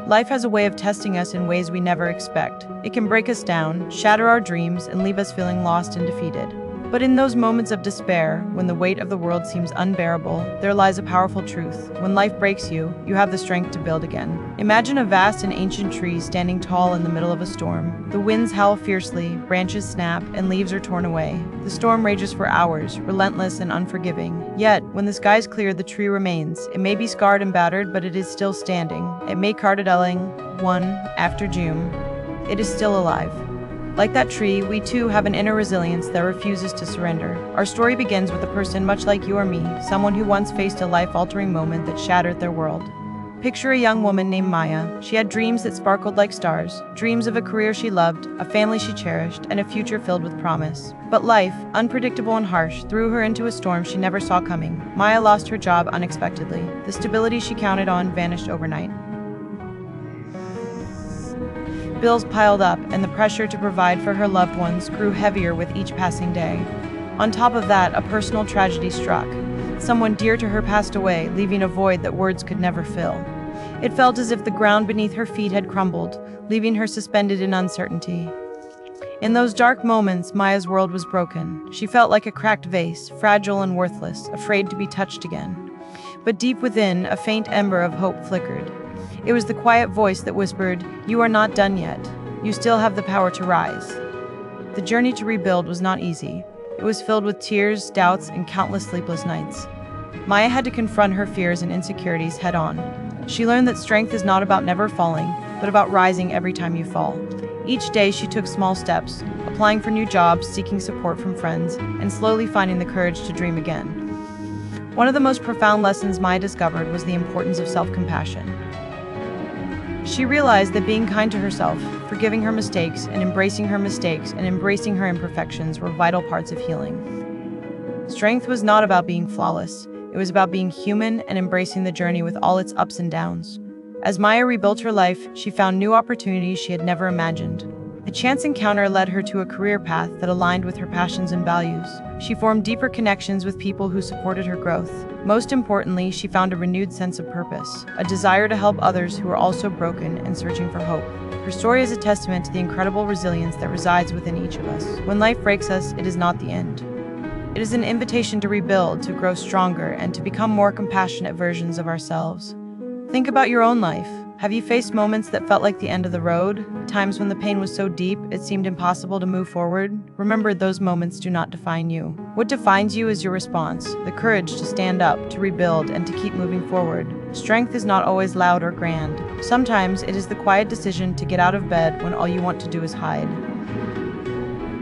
Life has a way of testing us in ways we never expect. It can break us down, shatter our dreams, and leave us feeling lost and defeated. But in those moments of despair, when the weight of the world seems unbearable, there lies a powerful truth. When life breaks you, you have the strength to build again. Imagine a vast and ancient tree standing tall in the middle of a storm. The winds howl fiercely, branches snap, and leaves are torn away. The storm rages for hours, relentless and unforgiving. Yet, when the skies clear, the tree remains. It may be scarred and battered, but it is still standing. It may cardadeling, one after June. It is still alive. Like that tree, we too have an inner resilience that refuses to surrender. Our story begins with a person much like you or me, someone who once faced a life-altering moment that shattered their world. Picture a young woman named Maya. She had dreams that sparkled like stars, dreams of a career she loved, a family she cherished, and a future filled with promise. But life, unpredictable and harsh, threw her into a storm she never saw coming. Maya lost her job unexpectedly. The stability she counted on vanished overnight. Bills piled up, and the pressure to provide for her loved ones grew heavier with each passing day. On top of that, a personal tragedy struck. Someone dear to her passed away, leaving a void that words could never fill. It felt as if the ground beneath her feet had crumbled, leaving her suspended in uncertainty. In those dark moments, Maya's world was broken. She felt like a cracked vase, fragile and worthless, afraid to be touched again. But deep within, a faint ember of hope flickered. It was the quiet voice that whispered, "You are not done yet. You still have the power to rise." The journey to rebuild was not easy. It was filled with tears, doubts, and countless sleepless nights. Maya had to confront her fears and insecurities head-on. She learned that strength is not about never falling, but about rising every time you fall. Each day she took small steps, applying for new jobs, seeking support from friends, and slowly finding the courage to dream again. One of the most profound lessons Maya discovered was the importance of self-compassion. She realized that being kind to herself, forgiving her mistakes and embracing her imperfections were vital parts of healing. Strength was not about being flawless. It was about being human and embracing the journey with all its ups and downs. As Maya rebuilt her life, she found new opportunities she had never imagined. A chance encounter led her to a career path that aligned with her passions and values. She formed deeper connections with people who supported her growth. Most importantly, she found a renewed sense of purpose, a desire to help others who are also broken and searching for hope. Her story is a testament to the incredible resilience that resides within each of us. When life breaks us, it is not the end. It is an invitation to rebuild, to grow stronger, and to become more compassionate versions of ourselves. Think about your own life. Have you faced moments that felt like the end of the road? Times when the pain was so deep, it seemed impossible to move forward? Remember, those moments do not define you. What defines you is your response, the courage to stand up, to rebuild, and to keep moving forward. Strength is not always loud or grand. Sometimes it is the quiet decision to get out of bed when all you want to do is hide.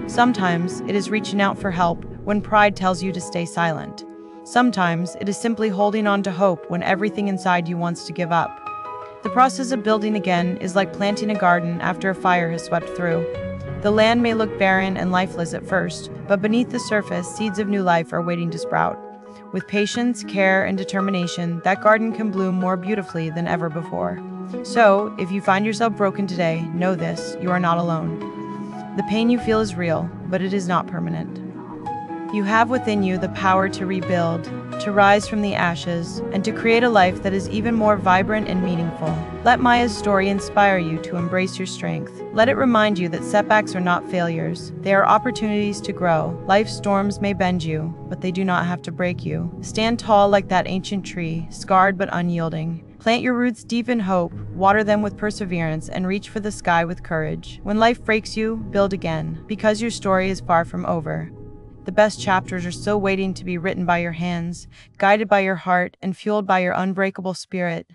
Sometimes it is reaching out for help when pride tells you to stay silent. Sometimes it is simply holding on to hope when everything inside you wants to give up. The process of building again is like planting a garden after a fire has swept through. The land may look barren and lifeless at first, but beneath the surface, seeds of new life are waiting to sprout. With patience, care, and determination, that garden can bloom more beautifully than ever before. So, if you find yourself broken today, know this: you are not alone. The pain you feel is real, but it is not permanent. You have within you the power to rebuild, to rise from the ashes, and to create a life that is even more vibrant and meaningful. Let Maya's story inspire you to embrace your strength. Let it remind you that setbacks are not failures. They are opportunities to grow. Life's storms may bend you, but they do not have to break you. Stand tall like that ancient tree, scarred but unyielding. Plant your roots deep in hope, water them with perseverance, and reach for the sky with courage. When life breaks you, build again, because your story is far from over. The best chapters are still waiting to be written by your hands, guided by your heart, and fueled by your unbreakable spirit.